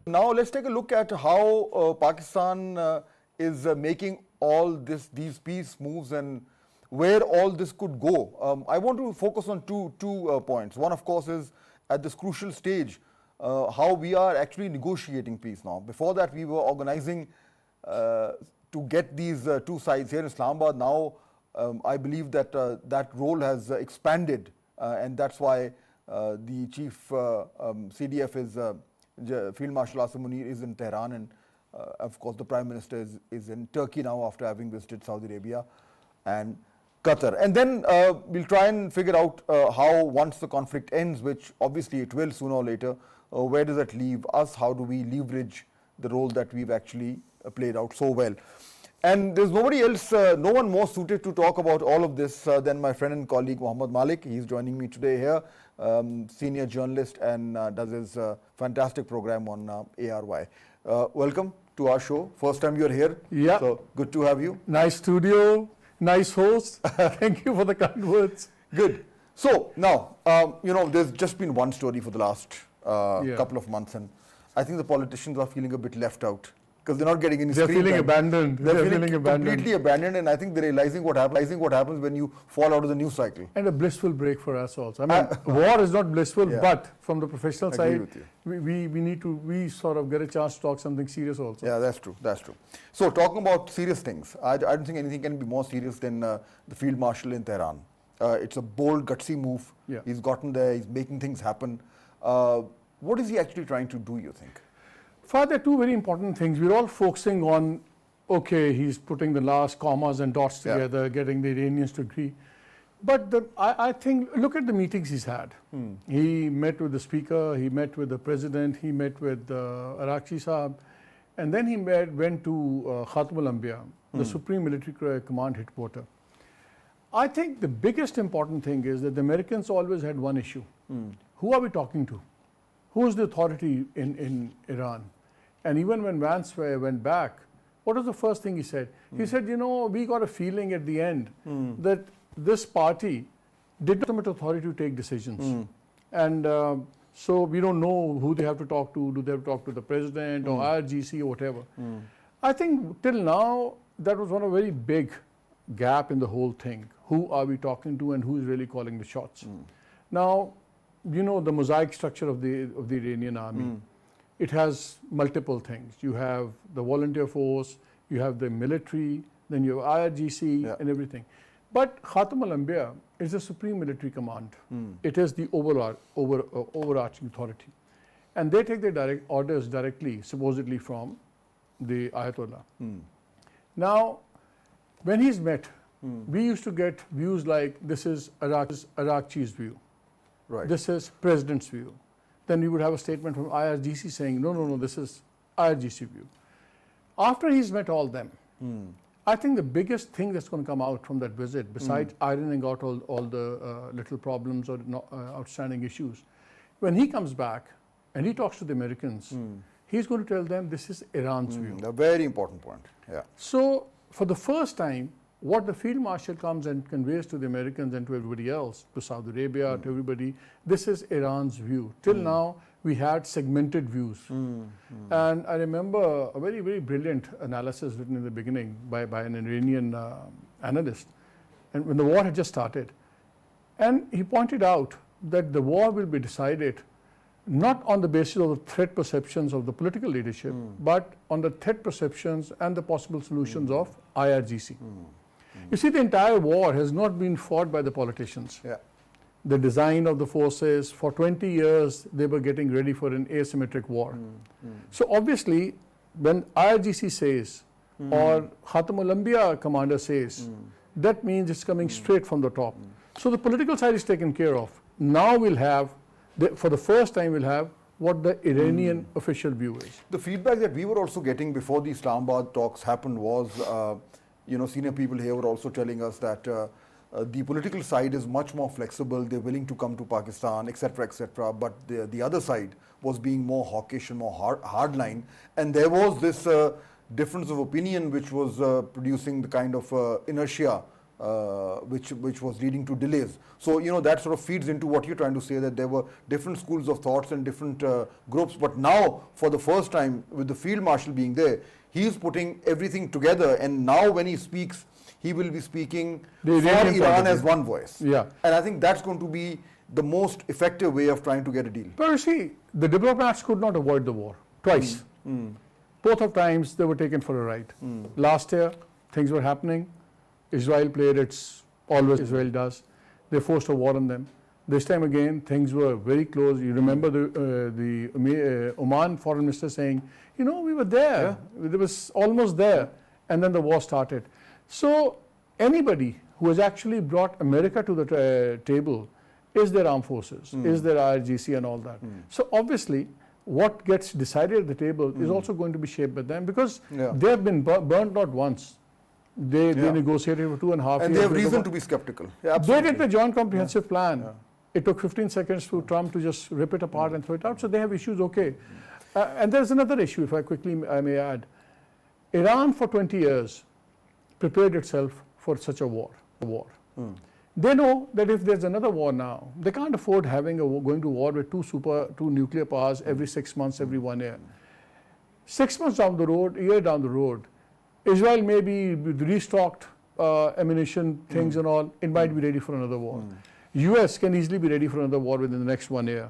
Now let's take a look at how Pakistan is making all these peace moves and where all this could go. I want to focus on two points. One, of course, is at this crucial stage, how we are actually negotiating peace now. Before that, we were organizing to get these two sides here in Islamabad. Now, I believe that that role has expanded, and that's why the chief CDF is Field Marshal Asim Munir is in Tehran, and of course the Prime Minister is in Turkey now after having visited Saudi Arabia and Qatar. And then we'll try and figure out how, once the conflict ends, which obviously it will sooner or later, where does that leave us? How do we leverage the role that we've actually played out so well? And there's nobody else, no one more suited to talk about all of this than my friend and colleague Mohammad Malick. He's joining me today here, senior journalist, and does his fantastic program on ARY. Welcome to our show. First time you're here. Yeah. So good to have you. Nice studio, nice host. Thank you for the kind words. Good. So now, there's just been one story for the last couple of months, and I think the politicians are feeling a bit left out, because they're not getting any screen time. They're feeling abandoned. They're feeling completely abandoned, and I think they're realizing what happens when you fall out of the news cycle. And a blissful break for us also. I mean, war is not blissful, but from the professional side, we sort of get a chance to talk something serious also. Yeah, that's true. That's true. So talking about serious things, I don't think anything can be more serious than the Field Marshal in Tehran. It's a bold, gutsy move. Yeah. He's gotten there. He's making things happen. What is he actually trying to do, you think? Fahd, there are two very important things. We're all focusing on, okay, he's putting the last commas and dots together, getting the Iranians to agree. But I think, look at the meetings he's had. He met with the speaker, he met with the president, he met with IRGC Saab, and then he went to Khatam al-Anbiya, the Supreme Military Command headquarters. I think the biggest important thing is that the Americans always had one issue. Who are we talking to? Who is the authority in Iran? And even when Vance went back, what was the first thing he said? He said, we got a feeling at the end that this party did not have authority to take decisions. And so we don't know who they have to talk to. Do they have to talk to the president or IRGC or whatever? I think till now, that was one of very big gap in the whole thing. Who are we talking to and who is really calling the shots? Now, the mosaic structure of the Iranian army. It has multiple things. You have the volunteer force, you have the military, then you have IRGC and everything. But Khatam al-Anbiya is the supreme military command. It is the overarching authority. And they take their orders directly, supposedly from the Ayatollah. Now, when he's met, we used to get views like, this is Iraq's view. Right. This is president's view. Then we would have a statement from IRGC saying, no, this is IRGC view. After he's met all them, I think the biggest thing that's going to come out from that visit, besides ironing out all the little problems or outstanding issues, when he comes back and he talks to the Americans, he's going to tell them this is Iran's view. A very important point. Yeah. So for the first time, what the Field Marshal comes and conveys to the Americans and to everybody else, to Saudi Arabia, to everybody, this is Iran's view. Till now, we had segmented views. And I remember a very, very brilliant analysis written in the beginning by an Iranian analyst, and when the war had just started. And he pointed out that the war will be decided not on the basis of the threat perceptions of the political leadership, but on the threat perceptions and the possible solutions of IRGC. You see, the entire war has not been fought by the politicians. Yeah. The design of the forces, for 20 years, they were getting ready for an asymmetric war. So obviously, when IRGC says, or Khatam al-Anbiya commander says, that means it's coming straight from the top. So the political side is taken care of. Now we'll have, for the first time, we'll have what the Iranian official view is. The feedback that we were also getting before the Islamabad talks happened was, senior people here were also telling us that the political side is much more flexible. They're willing to come to Pakistan, etc., etc. But the other side was being more hawkish and more hardline. And there was this difference of opinion which was producing the kind of inertia which was leading to delays. So, that sort of feeds into what you're trying to say, that there were different schools of thoughts and different groups. But now, for the first time, with the field marshal being there, he's putting everything together. And now when he speaks, he will be speaking for Iran as one voice. Yeah. And I think that's going to be the most effective way of trying to get a deal. But you see, the diplomats could not avoid the war twice. Both of times they were taken for a ride. Last year, things were happening. Israel played its always Israel does. They forced a war on them. This time again, things were very close. You remember the Oman foreign minister saying, we were there. It was almost there. And then the war started. So anybody who has actually brought America to the table is their armed forces, is their IRGC and all that. So obviously, what gets decided at the table is also going to be shaped by them, because they have been burnt not once. They negotiated for 2.5 years. And they have reason to be skeptical. Yeah, they did the Joint Comprehensive Plan. It took 15 seconds for Trump to just rip it apart and throw it out. So they have issues, okay. And there's another issue, if I may add. Iran for 20 years prepared itself for such a war. They know that if there's another war now, they can't afford going to war with two nuclear powers every 6 months, every 1 year. 6 months down the road, a year down the road, Israel may be restocked ammunition, things and all. It might be ready for another war. US can easily be ready for another war within the next 1 year.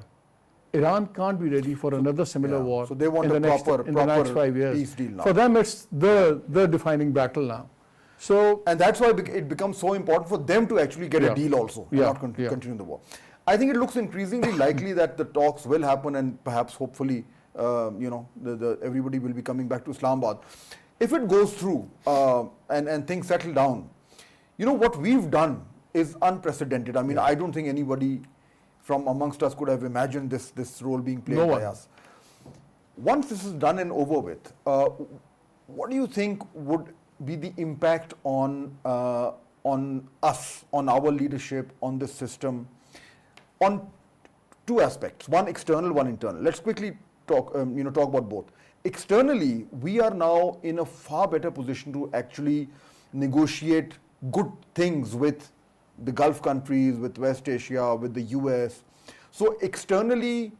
Iran can't be ready for another similar war. So they want in the next 5 years. Peace deal now. For them, it's the defining battle now. So, and that's why it becomes so important for them to actually get a deal also, not continue the war. I think it looks increasingly likely that the talks will happen, and perhaps hopefully, everybody will be coming back to Islamabad. If it goes through and things settle down, what we've done is unprecedented. I mean, I don't think anybody from amongst us could have imagined this role being played by us. Once this is done and over with, what do you think would be the impact on us, on our leadership, on this system, on two aspects, one external, one internal? Let's quickly talk about both. Externally, we are now in a far better position to actually negotiate good things with the Gulf countries, with West Asia, with the US. So externally,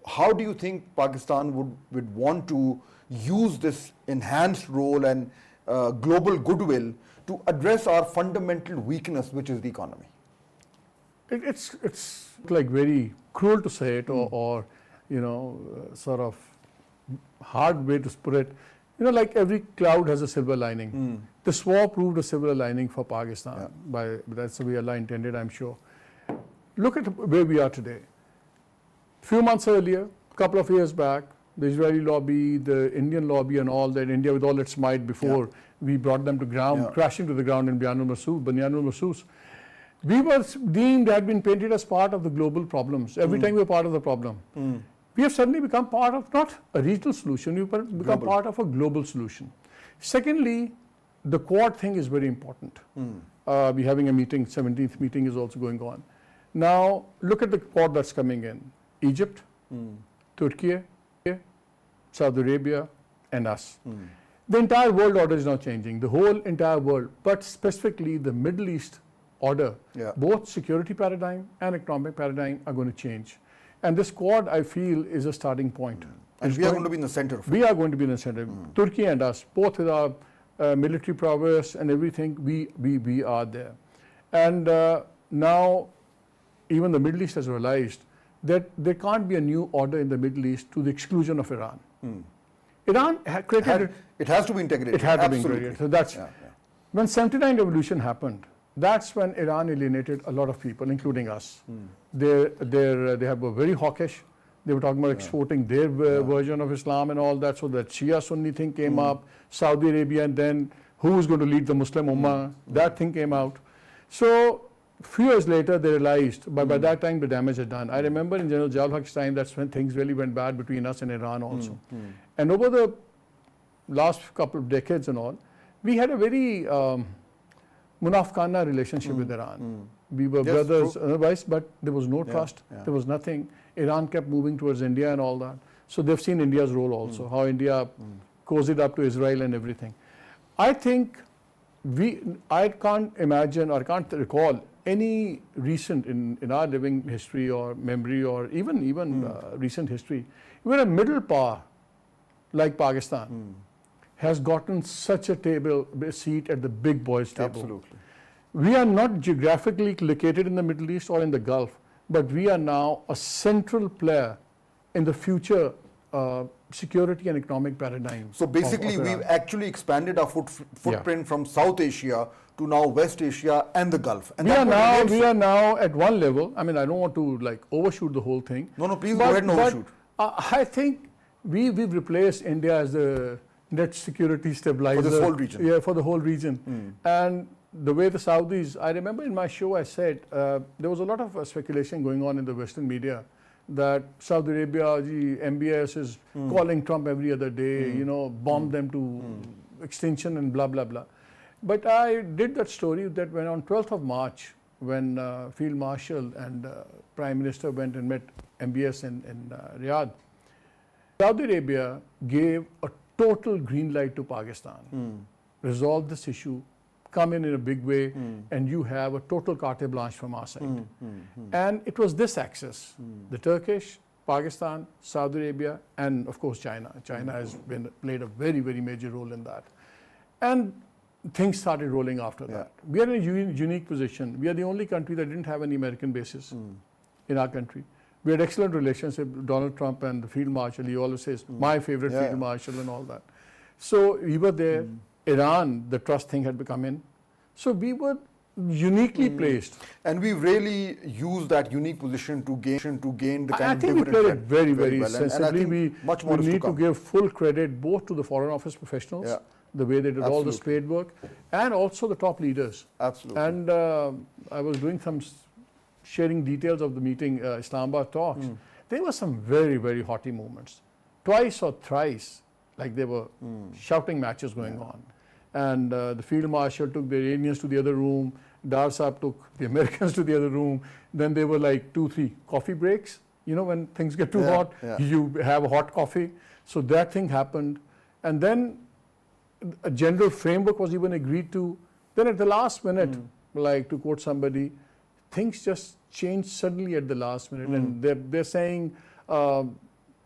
how do you think Pakistan would want to use this enhanced role and global goodwill to address our fundamental weakness, which is the economy? It's like very cruel to say it, or sort of hard way to put it. Like every cloud has a silver lining. This war proved a silver lining for Pakistan. That's the way Allah intended, I'm sure. Look at where we are today. Few months earlier, a couple of years back, the Israeli lobby, the Indian lobby and all that, India with all its might before we brought them to ground, crashing to the ground in Banyanul Mahsus. We were deemed, had been painted as part of the global problems. Every time we were part of the problem. We have suddenly become part of not a regional solution, we've become part of a global solution. Secondly, the Quad thing is very important. We're having a meeting, 17th meeting is also going on. Now, look at the Quad that's coming in. Egypt, Turkey, Saudi Arabia, and us. The entire world order is now changing, the whole entire world, but specifically the Middle East order, both security paradigm and economic paradigm are going to change. And this Quad, I feel, is a starting point. And we are going to be in the center of it. We are going to be in the center. Turkey and us, both with our military prowess and everything, we are there. And now, even the Middle East has realized that there can't be a new order in the Middle East to the exclusion of Iran. Iran created it has to be integrated. It had to be integrated. So that's when 79 revolution happened. That's when Iran alienated a lot of people, including us. They were very hawkish. They were talking about exporting their version of Islam and all that. So that Shia Sunni thing came up, Saudi Arabia, and then who was going to lead the Muslim Ummah? That thing came out. So few years later, they realized, but by that time the damage had done. I remember in General Ziaul-Haq's time, that's when things really went bad between us and Iran also. And over the last couple of decades and all, we had a very munafqana relationship with Iran. We were brothers otherwise, but there was no trust. There was nothing. Iran kept moving towards India and all that. So they've seen India's role also, how India cozied up to Israel and everything. I think I can't imagine or can't recall any recent in our living history or memory or even recent history where a middle power like Pakistan has gotten such a seat at the big boys table. Absolutely. We are not geographically located in the Middle East or in the Gulf, but we are now a central player in the future security and economic paradigm. So basically, we've actually expanded our footprint from South Asia to now West Asia and the Gulf. And we are now at one level. I mean, I don't want to like overshoot the whole thing. No, please go ahead and overshoot. I think we've replaced India as the net security stabilizer. For this whole region. Yeah, for the whole region. And the way the Saudis, I remember in my show I said, there was a lot of speculation going on in the Western media that Saudi Arabia, the MBS is calling Trump every other day, bomb them to extinction and blah, blah, blah. But I did that story that when on 12th of March, when Field Marshal and Prime Minister went and met MBS in Riyadh, Saudi Arabia gave a total green light to Pakistan, resolve this issue, come in a big way, and you have a total carte blanche from our side. And it was this axis, the Turkish, Pakistan, Saudi Arabia, and of course China. China has played a very, very major role in that. And things started rolling after that. We are in a unique position. We are the only country that didn't have any American bases in our country. We had excellent relationship with Donald Trump and the Field Marshal. He always says, my favorite Field Marshal and all that. So we were there. Iran, the trust thing had become in. So we were uniquely placed. And we really used that unique position to gain the kind I of think we played it very, very well. sensibly. And we need to give full credit both to the Foreign Office professionals, the way they did all the spade work, and also the top leaders. Absolutely. And I was doing some sharing details of the meeting, Islamabad talks. There were some very, very haughty moments. Twice or thrice, like there were shouting matches going on. And the Field Marshal took the Iranians to the other room, Dar Saab took the Americans to the other room. Then there were like 2-3 coffee breaks. When things get too hot, you have a hot coffee. So that thing happened. And then a general framework was even agreed to. Then at the last minute, like to quote somebody, things just changed suddenly at the last minute. And they're saying,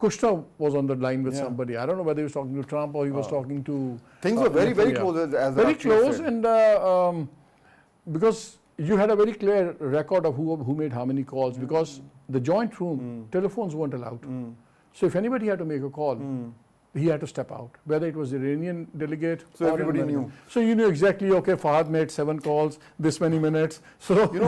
Kushner was on the line with somebody. I don't know whether he was talking to Trump or he was talking to... Things were very, very close. As very close, and because you had a very clear record of who made how many calls, because the joint room, telephones weren't allowed. So if anybody had to make a call, he had to step out, whether it was the Iranian delegate so or everybody knew. So you knew exactly, okay, Fahd made 7 calls, this many minutes. So we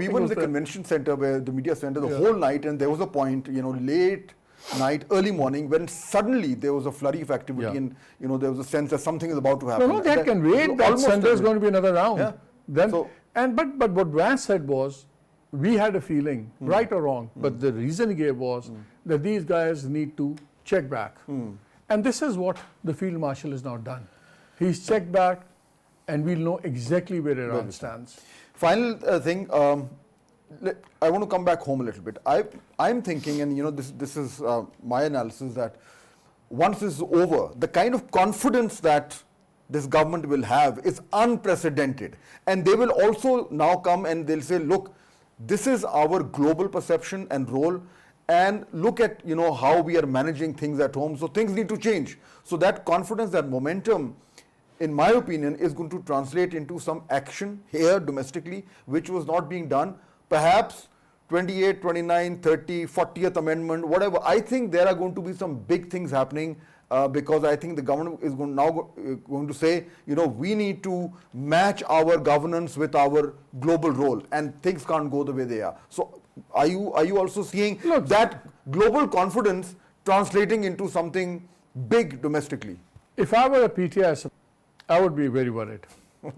were in the convention center, where the media center, the whole night, and there was a point, late night, early morning, when suddenly there was a flurry of activity, and there was a sense that something is about to happen. No, that can wait. That Sunday is going to be another round. Then, but what Vance said was, we had a feeling, right or wrong, but the reason he gave was that these guys need to check back. And this is what the Field Marshal has now done. He's checked back, and we'll know exactly where Iran stands. Final thing, I want to come back home a little bit. I'm thinking, and this is my analysis, that once this is over, the kind of confidence that this government will have is unprecedented. And they will also now come and they'll say, look, this is our global perception and role, and look at how we are managing things at home. So things need to change. So that confidence, that momentum, in my opinion, is going to translate into some action here domestically, which was not being done. Perhaps 28, 29, 30, 40th Amendment, whatever. I think there are going to be some big things happening because I think the government is going to say, we need to match our governance with our global role, and things can't go the way they are. So are you also seeing that global confidence translating into something big domestically? If I were a PTI, I would be very worried.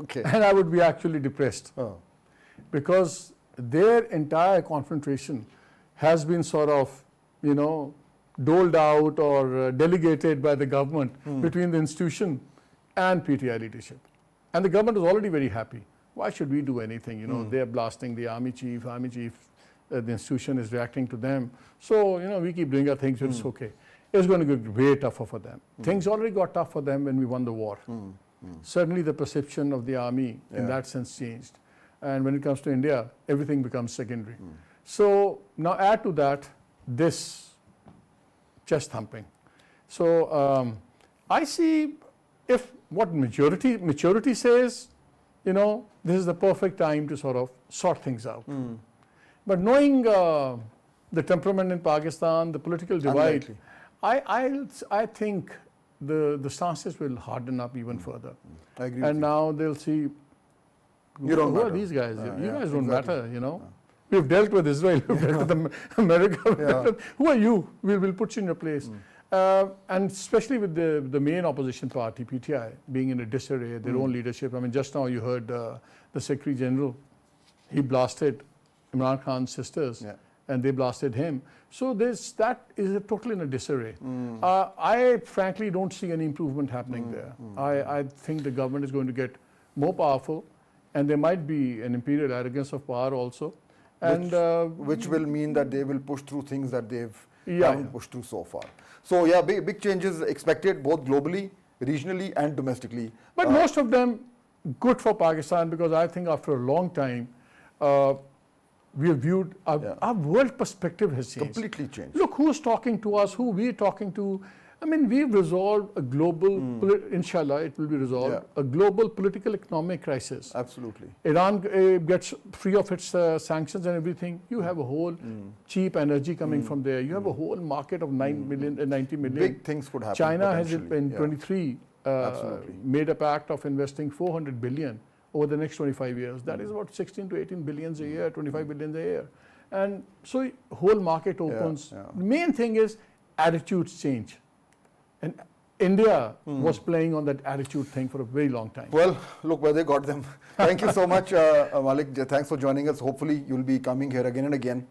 Okay. And I would be actually depressed. Because their entire concentration has been sort of, doled out or delegated by the government between the institution and PTI leadership. And the government is already very happy. Why should we do anything? They're blasting the army chief, the institution is reacting to them. So, we keep doing our things, it's okay. It's going to get way tougher for them. Things already got tough for them when we won the war. Certainly the perception of the army in that sense changed. And when it comes to India, everything becomes secondary. So now add to that this chest thumping. So I see if what maturity says, this is the perfect time to sort of sort things out. But knowing the temperament in Pakistan, the political divide, I think the stances will harden up even further. I agree. And now they'll see, You don't who are matter. these guys? You guys don't exactly. matter, We've dealt with Israel, we've dealt with America. Who are you? We'll put you in your place. And especially with the main opposition party, PTI, being in a disarray, their own leadership. I mean, just now you heard the Secretary General, he blasted Imran Khan's sisters, and they blasted him. So that is totally in a disarray. I frankly don't see any improvement happening there. I think the government is going to get more powerful, and there might be an imperial arrogance of power also. And which will mean that they will push through things that they've Yeah, haven't pushed through so far. So yeah, big changes expected both globally, regionally and domestically. But most of them good for Pakistan, because I think after a long time, we have viewed, our world perspective has changed. Completely changed. Look who's talking to us, who we're talking to. I mean, we've resolved a global, inshallah it will be resolved, a global political economic crisis. Absolutely. Iran gets free of its sanctions and everything. You have a whole cheap energy coming from there. You have a whole market of 90 million. Big things could happen. China has in potentially. 23 made a pact of investing 400 billion over the next 25 years. That is about 16 to 18 billions a year, 25 billions a year. And so whole market opens. The main thing is attitudes change. And India was playing on that attitude thing for a very long time. Well, look where they got them. Thank you so much, Malik. Thanks for joining us. Hopefully, you'll be coming here again and again.